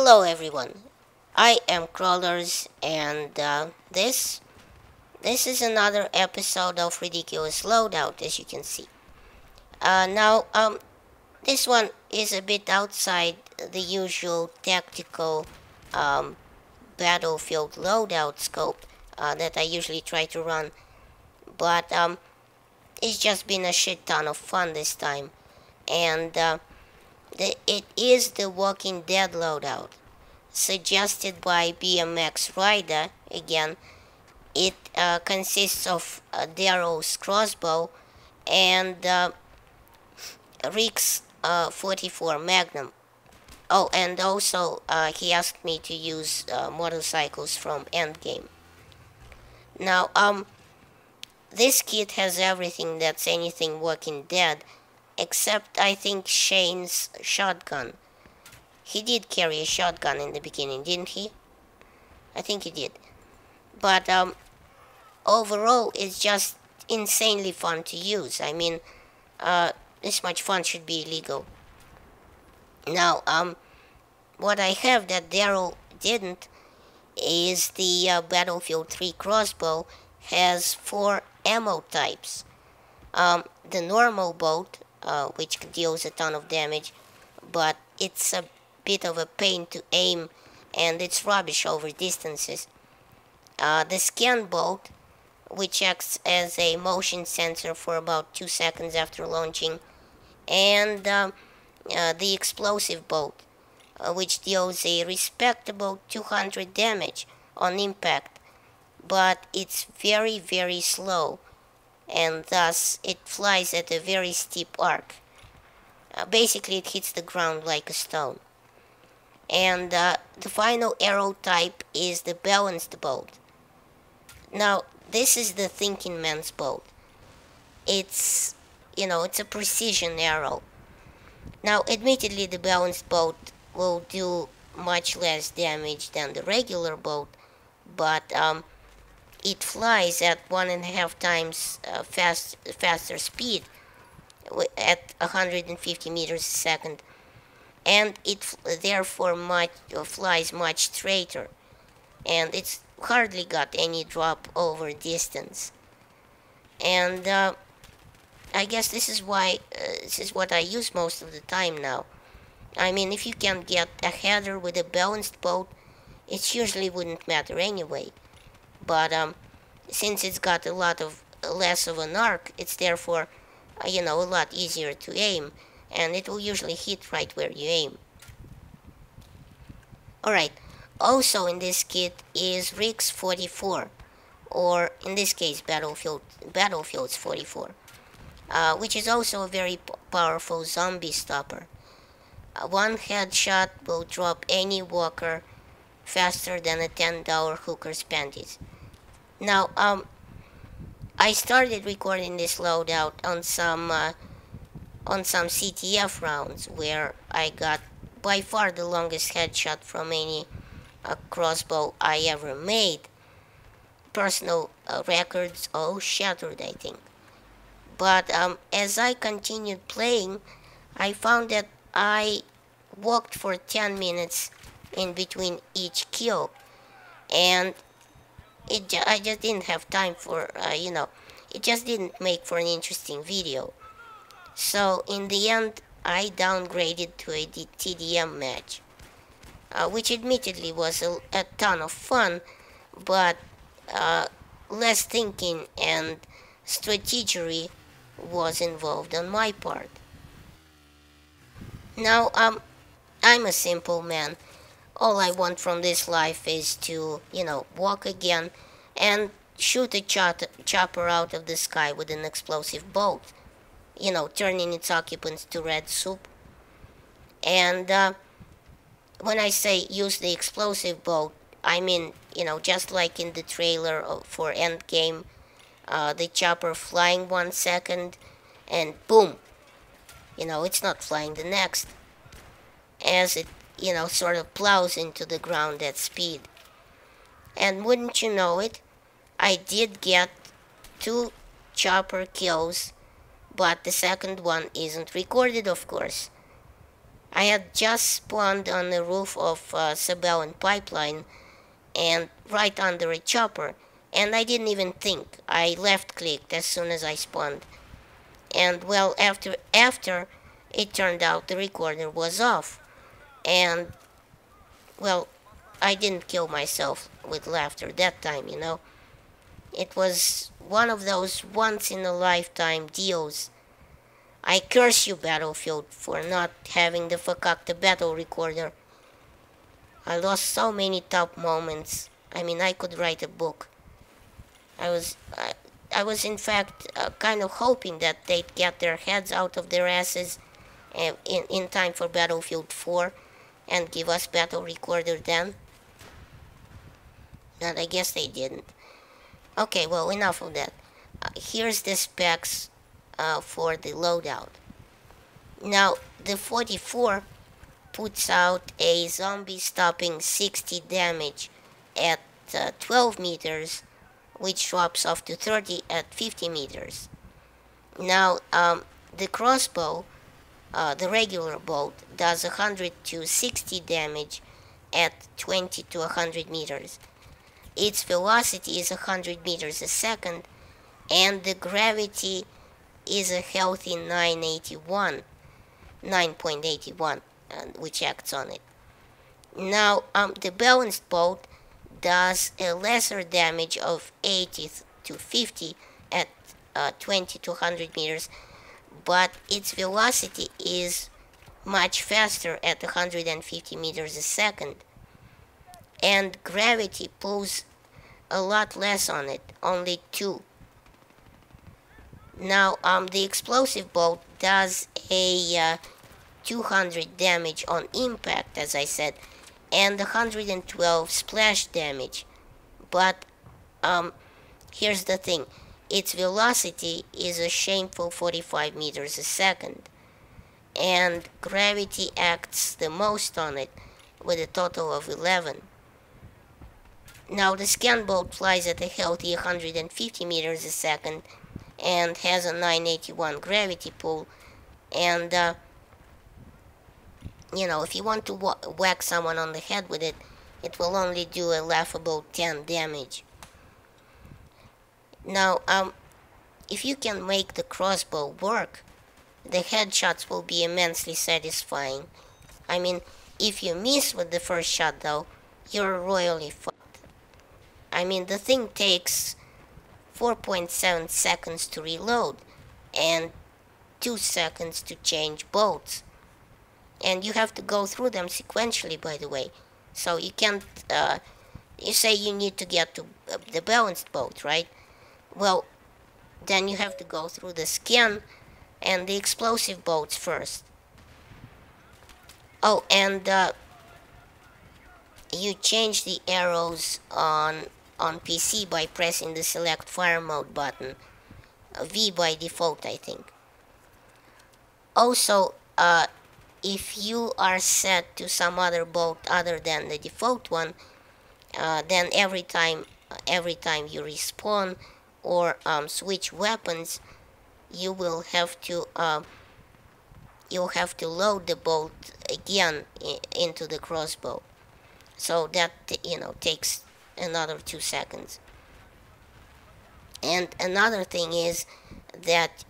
Hello everyone, I am Crawlers and this is another episode of Ridiculous Loadout, as you can see. This one is a bit outside the usual tactical um, battlefield loadout scope that I usually try to run, but it's just been a shit ton of fun this time, and it is the Walking Dead loadout, suggested by BMX Rider. Again, it consists of Darrow's crossbow and Rick's 44 Magnum. Oh, and also he asked me to use motorcycles from Endgame. Now, this kit has everything that's anything Walking Dead, except I think Shane's shotgun. He did carry a shotgun in the beginning, didn't he? I think he did. But overall, it's just insanely fun to use. I mean, this much fun should be illegal. Now, what I have that Daryl didn't is the Battlefield 3 crossbow has 4 ammo types. The normal bolt, which deals a ton of damage, but it's a bit of a pain to aim and it's rubbish over distances. The scan bolt, which acts as a motion sensor for about 2 seconds after launching, and the explosive bolt, which deals a respectable 200 damage on impact, but it's very, very slow, and thus it flies at a very steep arc. Basically, it hits the ground like a stone. And the final arrow type is the balanced bolt. Now, this is the thinking man's bolt. It's a precision arrow. Now, admittedly, the balanced bolt will do much less damage than the regular bolt, but it flies at 1.5 times faster speed at 150 meters a second, and it therefore flies much straighter, and it's hardly got any drop over distance. And I guess this is what I use most of the time now. I mean, if you can get a header with a balanced bolt, it usually wouldn't matter anyway. But since it's got a lot of less of an arc, it's therefore a lot easier to aim, and it will usually hit right where you aim. Alright, also in this kit is Rick's 44, or in this case Battlefield's 44, which is also a very powerful zombie stopper. One headshot will drop any walker faster than a $10 hooker's panties. Now, I started recording this loadout on some CTF rounds where I got by far the longest headshot from any crossbow I ever made. Personal records all shattered, I think. But as I continued playing, I found that I walked for 10 minutes in between each kill, and I just didn't have time for, it just didn't make for an interesting video. So in the end, I downgraded to a TDM match, which admittedly was a ton of fun, but less thinking and strategy was involved on my part. Now, I'm a simple man. All I want from this life is to, walk again and shoot a chopper out of the sky with an explosive bolt, turning its occupants to red soup. And when I say use the explosive bolt, I mean, just like in the trailer for Endgame, the chopper flying 1 second and boom, it's not flying the next, as it sort of plows into the ground at speed. And wouldn't you know it, I did get 2 chopper kills, but the second one isn't recorded, of course. I had just spawned on the roof of Sabellan pipeline and right under a chopper, and I didn't even think. I left clicked as soon as I spawned. And well, after it turned out the recorder was off. And well, I didn't kill myself with laughter that time, you know. It was one of those once in a lifetime deals. I curse you, Battlefield, for not having the Fakakta battle recorder. I lost so many top moments. I mean, I could write a book. I was in fact kind of hoping that they'd get their heads out of their asses in time for Battlefield 4 and give us battle recorder then. But I guess they didn't. Okay, well, enough of that. Here's the specs for the loadout. Now, the 44 puts out a zombie stopping 60 damage at 12 meters, which drops off to 30 at 50 meters. Now, the crossbow, the regular bolt, does 100 to 60 damage at 20 to 100 meters. Its velocity is 100 meters a second, and the gravity is a healthy 9.81, which acts on it. Now, the balanced bolt does a lesser damage of 80 to 50 at 20 to 100 meters, but its velocity is much faster at 150 meters a second. And gravity pulls a lot less on it, only 2. Now, the explosive bolt does a 200 damage on impact, as I said, and 112 splash damage. But here's the thing, its velocity is a shameful 45 meters a second, and gravity acts the most on it with a total of 11. Now, the scan bolt flies at a healthy 150 meters a second and has a 981 gravity pull, and you know, if you want to whack someone on the head with it, it will only do a laughable 10 damage. Now, if you can make the crossbow work, the headshots will be immensely satisfying. I mean, if you miss with the first shot though, you're royally fucked. I mean, the thing takes 4.7 seconds to reload and 2 seconds to change bolts. And you have to go through them sequentially, by the way. So you can't, you say you need to get to the balanced bolt, right? Well, then you have to go through the scan and the explosive bolts first. Oh, and you change the arrows on PC by pressing the select fire mode button. V by default, I think. Also, if you are set to some other bolt other than the default one, then every time you respawn or switch weapons, you'll have to load the bolt again into the crossbow. So that, you know, takes another 2 seconds. And another thing is that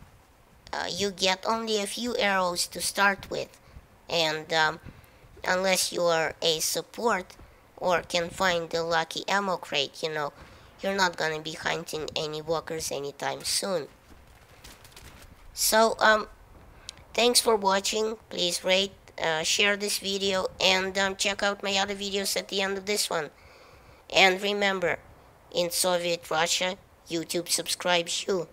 you get only a few arrows to start with, and unless you are a support or can find the lucky ammo crate, you know, you're not gonna be hunting any walkers anytime soon. So thanks for watching. Please rate, share this video, and check out my other videos at the end of this one. And remember, in Soviet Russia, YouTube subscribes you.